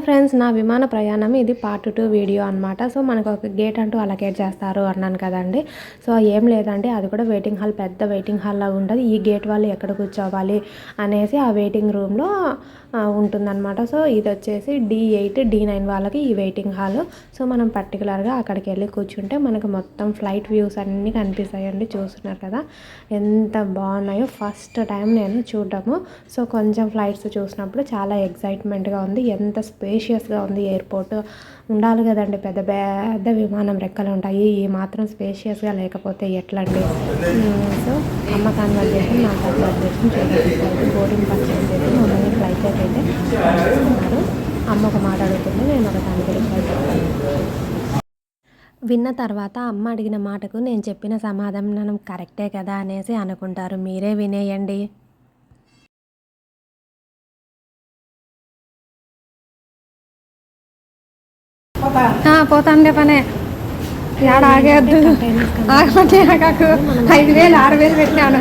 Friends, నా విమాన ప్రయాణం ఇది పార్ట్ 2 వీడియో అనమాట. సో మనకు ఒక గేట్ అంటూ అలకేట్ చేస్తారు అన్నాను కదండి. సో ఏం లేదండి, అది కూడా వెయిటింగ్ హాల్, పెద్ద వెయిటింగ్ హాల్ లాగా ఉంటుంది. ఈ గేట్ వాళ్ళు ఎక్కడ కూర్చోవాలి అనేసి ఆ వెయిటింగ్ రూమ్లో ఉంటుందన్నమాట. సో ఇది వచ్చేసి D8 D9 వాళ్ళకి ఈ వెయిటింగ్ హాల్. సో మనం పర్టికులర్గా అక్కడికి వెళ్ళి కూర్చుంటే మనకు మొత్తం ఫ్లైట్ వ్యూస్ అన్నీ కనిపిస్తాయండి. చూస్తున్నారు కదా ఎంత బాగున్నాయో. ఫస్ట్ టైం నేను చూడటము. సో కొంచెం ఫ్లైట్స్ చూసినప్పుడు చాలా ఎగ్జైట్మెంట్గా ఉంది. ఎంత స్పేషియస్గా ఉంది. ఎయిర్పోర్ట్ ఉండాలి కదండి, పెద్ద పెద్ద విమానం రెక్కలు ఉంటాయి, ఈ మాత్రం స్పేషియస్గా లేకపోతే ఎట్లండి. సో అమ్మ కన్వర్జేషన్, నా కన్వర్జేషన్ చూడండి. బోర్డింగ్ పర్చేస్ చేసి మమ్మల్ని ఫ్లైట్లోకి అయితే పంపిస్తున్నారు. అమ్మ ఒక మాట అడుగుతుంది, నేను ఒక దానికి రిప్లై చెప్తాను. విన్న తర్వాత అమ్మ అడిగిన మాటకు నేను చెప్పిన సమాధానం కరెక్టే కదా అనేసి అనుకుంటారు. మీరే వినేయండి. పోతాండే పనే ఏడ ఆగేద్దు. ఆగమంటే ఆగాకు 5,000 6,000 పెట్టినాను.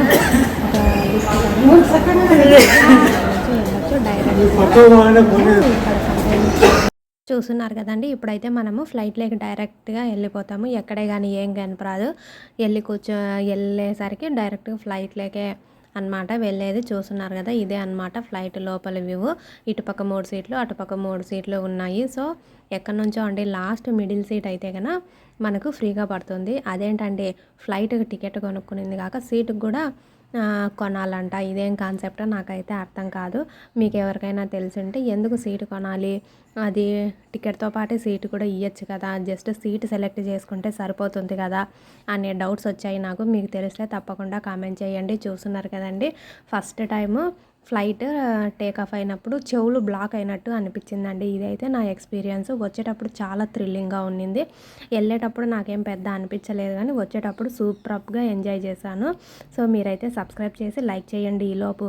చూస్తున్నారు కదండి, ఇప్పుడైతే మనము ఫ్లైట్లోకి డైరెక్ట్గా వెళ్ళిపోతాము. ఎక్కడే కానీ ఏం కనపరాదు. వెళ్ళేసరికి డైరెక్ట్గా ఫ్లైట్లోకే అనమాట వెళ్ళేది. చూస్తున్నారు కదా, ఇదే అనమాట ఫ్లైట్ లోపల వ్యూ. ఇటుపక్క 3 సీట్లు, అటుపక్క 3 సీట్లు ఉన్నాయి. సో ఎక్కడి నుంచో అండి, లాస్ట్ మిడిల్ సీట్ అయితే కనుక మనకు ఫ్రీగా పడుతుంది. అదేంటంటే ఫ్లైట్కి టికెట్ కొనుక్కునింది కాక సీటుకు కూడా కొనాలంట. ఇదేం కాన్సెప్టో నాకైతే అర్థం కాదు. మీకు ఎవరికైనా తెలిసింటే ఎందుకు సీటు కొనాలి, అది టికెట్తో పాటే సీటు కూడా ఇవ్వచ్చు కదా, జస్ట్ సీటు సెలెక్ట్ చేసుకుంటే సరిపోతుంది కదా అనే డౌట్స్ వచ్చాయి నాకు. మీకు తెలిస్తే తప్పకుండా కామెంట్ చేయండి. చూస్తున్నారు కదండి, first time flight take off అయినప్పుడు చెవులు బ్లాక్ అయినట్టు అనిపించిందండి. ఇదైతే నా ఎక్స్పీరియన్స్. వచ్చేటప్పుడు చాలా థ్రిల్లింగ్గా ఉండింది. వెళ్ళేటప్పుడు నాకేం పెద్ద అనిపించలేదు, కానీ వచ్చేటప్పుడు సూపర్గా ఎంజాయ్ చేశాను. సో మీరైతే సబ్స్క్రైబ్ చేసి లైక్ చేయండి ఈలోపు.